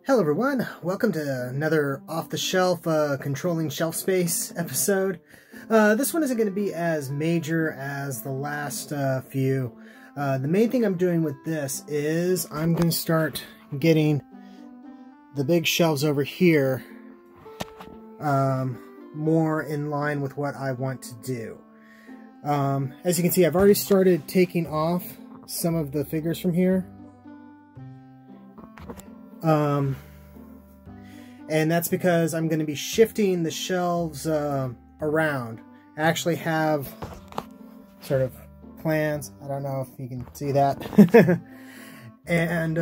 Hello everyone, welcome to another off-the-shelf controlling shelf space episode. This one isn't going to be as major as the last few. The main thing I'm doing with this is I'm going to start getting the big shelves over here more in line with what I want to do. As you can see, I've already started taking off some of the figures from here. And that's because I'm going to be shifting the shelves around. I actually have sort of plans. I don't know if you can see that. And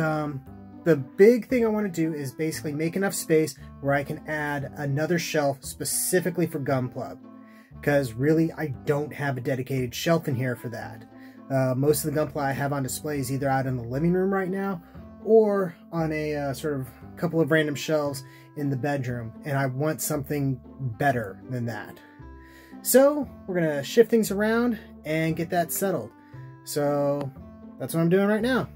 the big thing I want to do is basically make enough space where I can add another shelf specifically for Gunpla. Because really, I don't have a dedicated shelf in here for that. Most of the Gunpla I have on display is either out in the living room right now, or on a sort of couple of random shelves in the bedroom, and I want something better than that. So we're gonna shift things around and get that settled. So that's what I'm doing right now.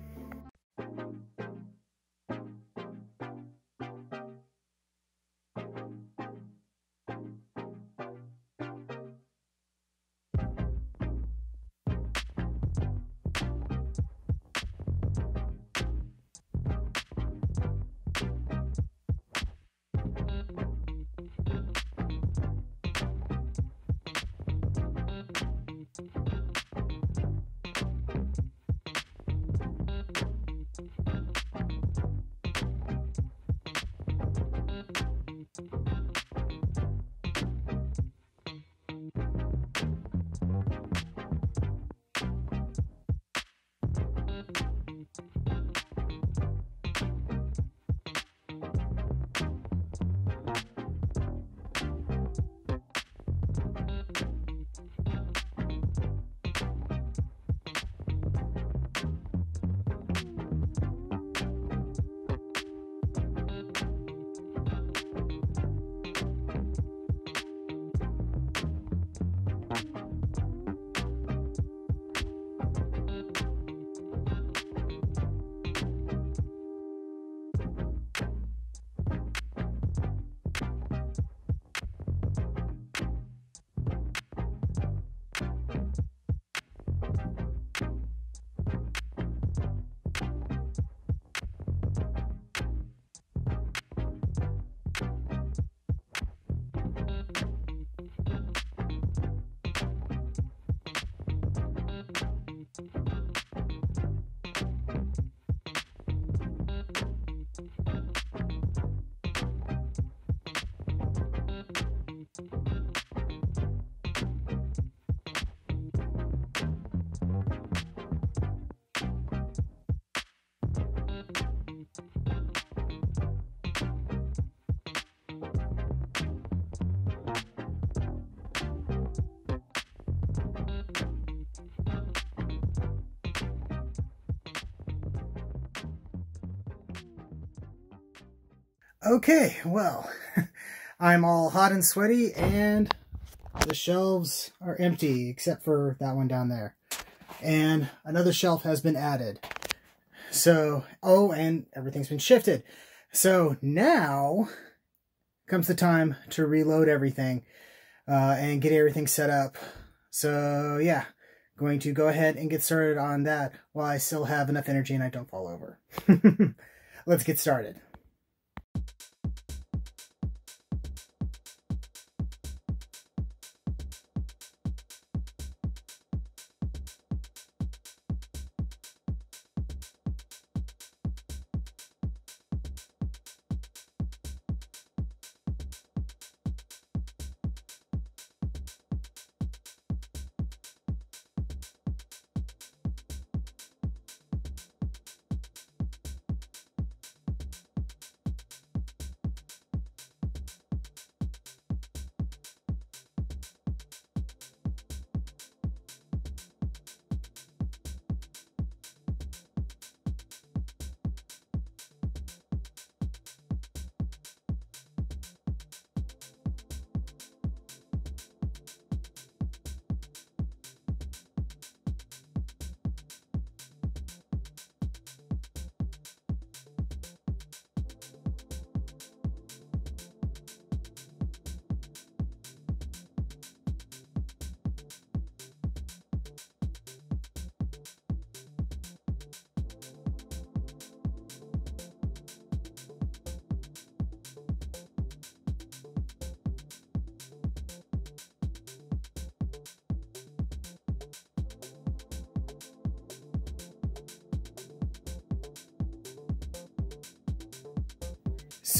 Okay, well, I'm all hot and sweaty, and the shelves are empty, except for that one down there. And another shelf has been added. So, oh, and everything's been shifted. So now comes the time to reload everything and get everything set up. So, yeah, going to go ahead and get started on that while I still have enough energy and I don't fall over. Let's get started.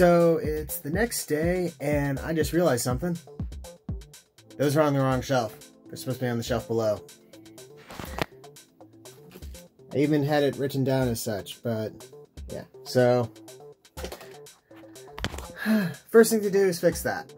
So it's the next day, and I just realized something. Those are on the wrong shelf. They're supposed to be on the shelf below. I even had it written down as such, but yeah. So, first thing to do is fix that.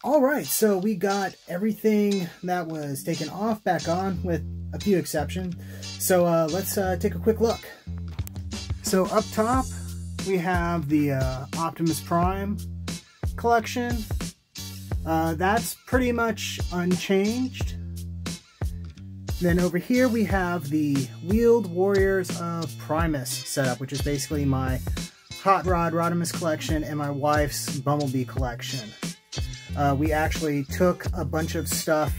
Alright, so we got everything that was taken off back on with a few exceptions. So let's take a quick look. So up top we have the Optimus Prime collection. That's pretty much unchanged. Then over here we have the Wheeled Warriors of Primus setup, which is basically my Hot Rod Rodimus collection and my wife's Bumblebee collection. We actually took a bunch of stuff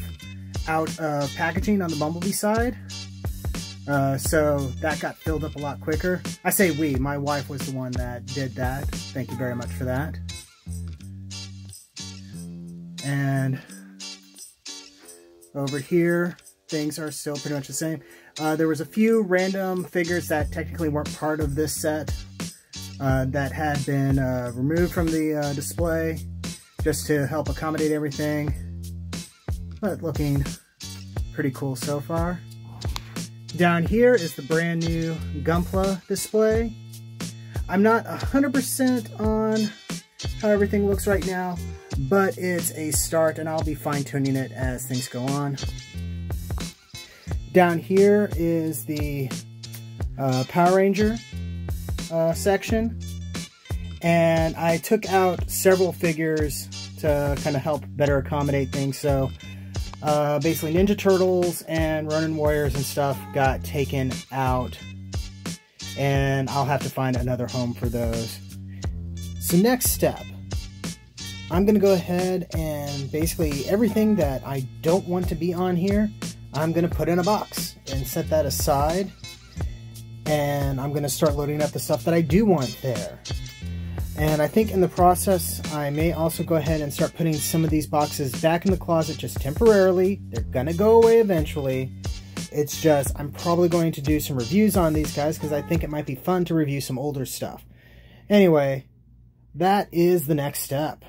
out of packaging on the Bumblebee side, so that got filled up a lot quicker. I say we, my wife was the one that did that. Thank you very much for that. And Over here, things are still pretty much the same. There was a few random figures that technically weren't part of this set that had been removed from the display just to help accommodate everything, but looking pretty cool so far. Down here is the brand new Gunpla display. I'm not 100% on how everything looks right now, but it's a start and I'll be fine-tuning it as things go on. Down here is the Power Ranger section, and I took out several figures to kind of help better accommodate things. So basically Ninja Turtles and Ronin Warriors and stuff got taken out, and I'll have to find another home for those. So next step, I'm going to go ahead and basically everything that I don't want to be on here, I'm going to put in a box and set that aside. And I'm going to start loading up the stuff that I do want there. And I think in the process, I may also go ahead and start putting some of these boxes back in the closet just temporarily. They're going to go away eventually. It's just, I'm probably going to do some reviews on these guys because I think it might be fun to review some older stuff. Anyway, that is the next step.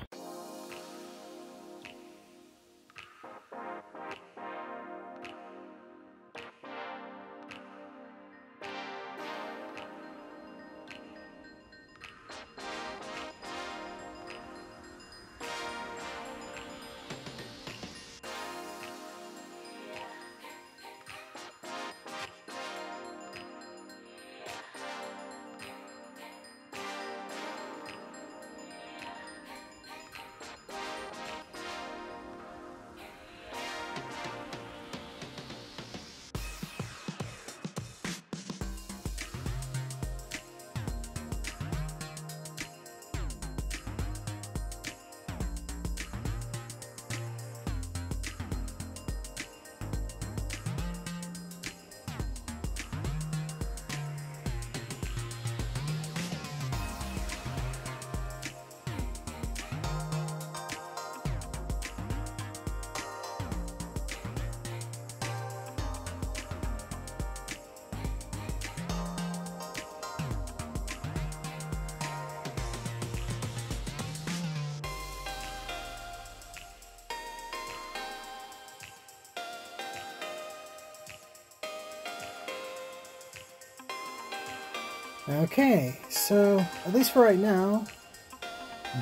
Okay, so at least for right now,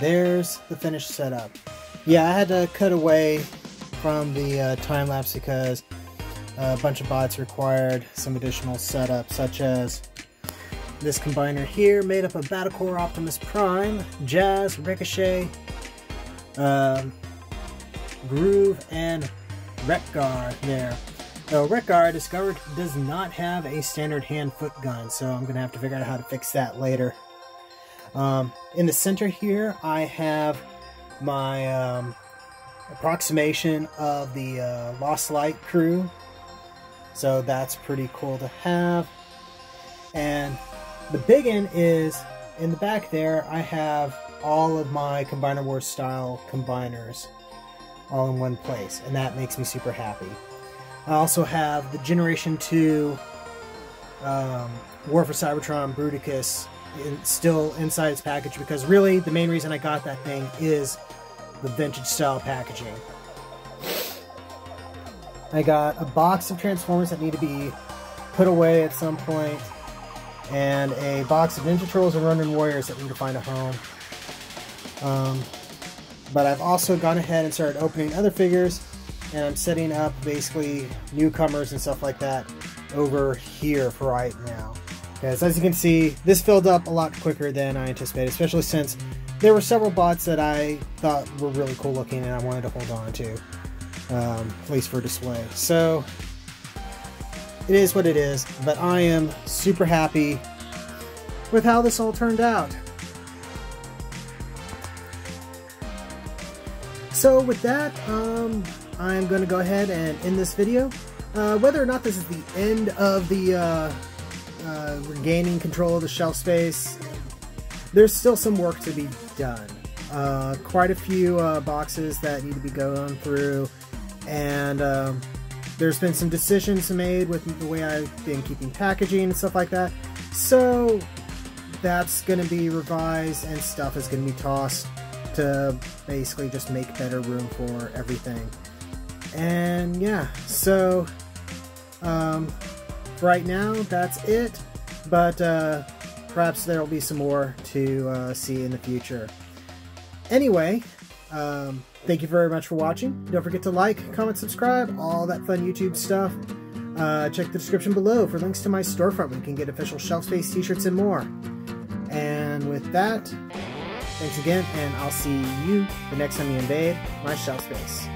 there's the finished setup. Yeah, I had to cut away from the time lapse because a bunch of bots required some additional setup, such as this combiner here made up of Battlecore Optimus Prime, Jazz, Ricochet, Groove, and Wreck-Gar there. So Wreck-Gar, I discovered, does not have a standard hand-foot gun, so I'm going to have to figure out how to fix that later. In the center here, I have my approximation of the Lost Light crew, so that's pretty cool to have. And the big one is, in the back there, I have all of my Combiner Wars style combiners all in one place, and that makes me super happy. I also have the Generation 2 War for Cybertron Bruticus still inside its package, because really the main reason I got that thing is the vintage style packaging. I got a box of Transformers that need to be put away at some point, and a box of Ninja Turtles and Ronin Warriors that need to find a home. But I've also gone ahead and started opening other figures, and I'm setting up basically newcomers and stuff like that over here for right now. Because as you can see, this filled up a lot quicker than I anticipated, especially since there were several bots that I thought were really cool looking and I wanted to hold on to, at least for display. So it is what it is, but I am super happy with how this all turned out. So with that, I'm going to go ahead and end this video. Whether or not this is the end of the regaining control of the shelf space, there's still some work to be done. Quite a few boxes that need to be going through, And there's been some decisions made with the way I've been keeping packaging and stuff like that. So that's going to be revised, and stuff is going to be tossed to basically just make better room for everything. And yeah, so right now that's it, but perhaps there will be some more to see in the future. Anyway, thank you very much for watching. Don't forget to like, comment, subscribe, all that fun YouTube stuff. Check the description below for links to my storefront where you can get official shelf space t-shirts and more. And with that, thanks again, and I'll see you the next time you invade my shelf space.